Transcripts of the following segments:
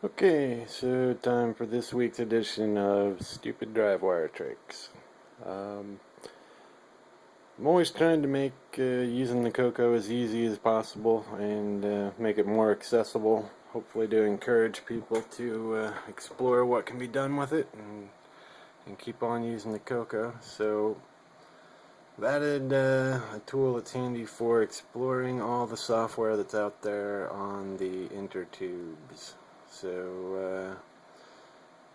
Okay, so time for this week's edition of Stupid DriveWire Tricks. Um, I'm always trying to make using the CoCo as easy as possible and make it more accessible, hopefully to encourage people to explore what can be done with it and keep on using the CoCo. So I've added a tool that's handy for exploring all the software that's out there on the intertubes. So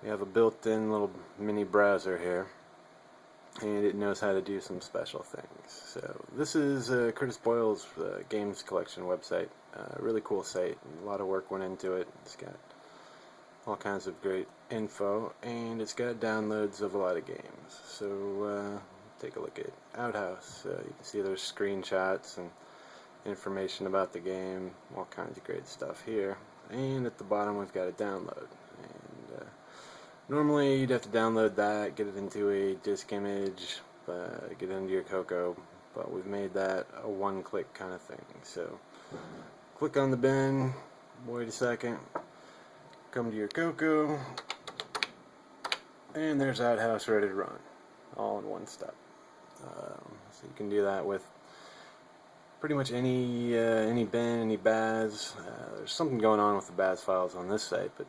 we have a built-in little mini browser here, and it knows how to do some special things. So this is Curtis Boyle's games collection website. Really cool site. A lot of work went into it. It's got all kinds of great info, and it's got downloads of a lot of games. So take a look at Outhouse. You can see there's screenshots and information about the game, all kinds of great stuff here. And at the bottom we've got a download. And normally you'd have to download that, get it into a disk image, get it into your CoCo, but we've made that a one-click kind of thing. So click on the bin, wait a second, come to your CoCo, and there's Outhouse ready to run, all in one step. So you can do that with pretty much any bin, any BAS. There's something going on with the BAS files on this site, but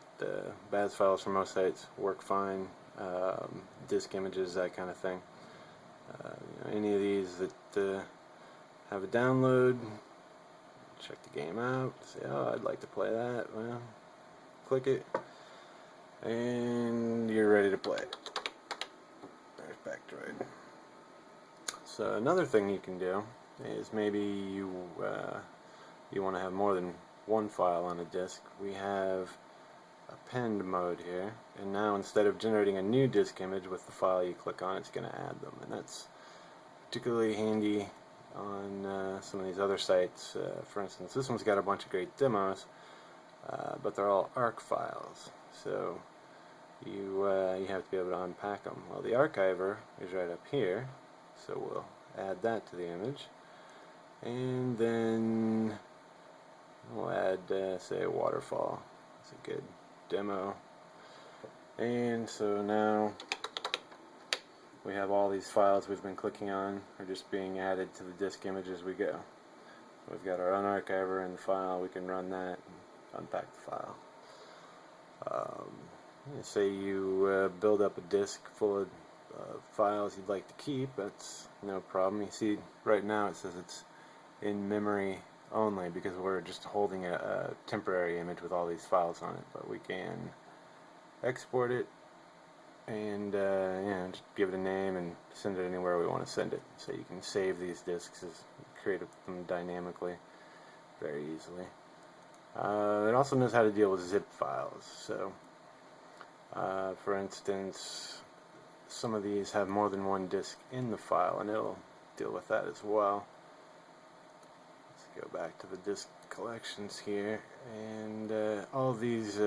BAS files for most sites work fine. Disk images, that kind of thing. Any of these that have a download, check the game out, say, oh, I'd like to play that. Well, click it, and you're ready to play. There's Backdroid. So another thing you can do is maybe you want to have more than one file on a disk. We have append mode here, and now instead of generating a new disk image with the file you click on, it's going to add them, and that's particularly handy on some of these other sites. For instance, this one's got a bunch of great demos, but they're all ARC files, so you have to be able to unpack them. Well, the archiver is right up here, so we'll add that to the image, and then we'll add say a waterfall. It's a good demo. And so now we have all these files we've been clicking on are just being added to the disk image as we go. We've got our unarchiver in the file, we can run that and unpack the file. Say you build up a disk full of files you'd like to keep, that's no problem. You see right now it says it's in memory only because we're just holding a temporary image with all these files on it, but we can export it and just give it a name and send it anywhere we want to send it. So you can save these disks, create them dynamically very easily. It also knows how to deal with zip files. So for instance, some of these have more than one disk in the file, and it'll deal with that as well. Let's go back to the disk collections here, and all of these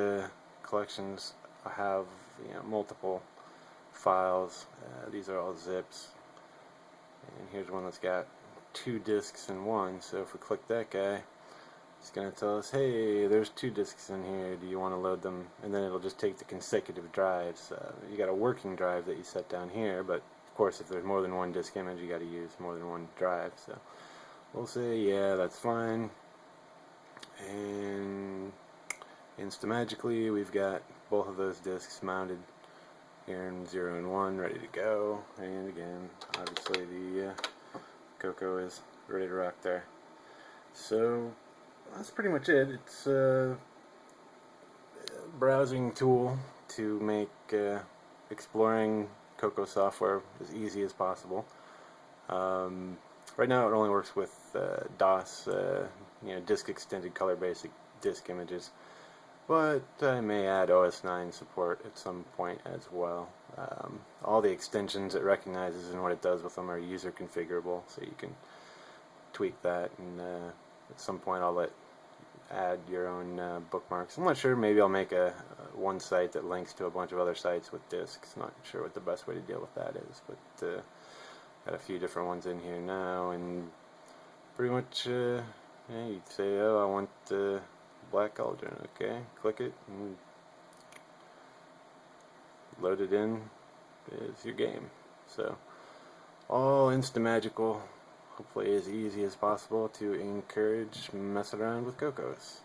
collections have multiple files. These are all zips, and here's one that's got 2 disks in one. So if we click that guy, it's going to tell us, hey, there's 2 disks in here, do you want to load them? And then it'll just take the consecutive drives. You got a working drive that you set down here, but of course if there's more than one disk image, you got to use more than one drive. So we'll say, yeah, that's fine. And instamagically, we've got both of those disks mounted here in 0 and 1, ready to go. And again, obviously the CoCo is ready to rock there. So that's pretty much it. It's a browsing tool to make exploring CoCo software as easy as possible. Right now it only works with DOS, disk extended color basic disk images, but I may add OS 9 support at some point as well. All the extensions it recognizes and what it does with them are user configurable, so you can tweak that, and at some point I'll add your own bookmarks. I'm not sure, maybe I'll make one site that links to a bunch of other sites with disks. Not sure what the best way to deal with that is, but got a few different ones in here now, and pretty much you'd say, oh, I want Black Cauldron, okay, click it, and load it in, is your game. So, all insta-magical, hopefully as easy as possible to encourage messing around with CoCos.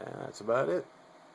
And that's about it.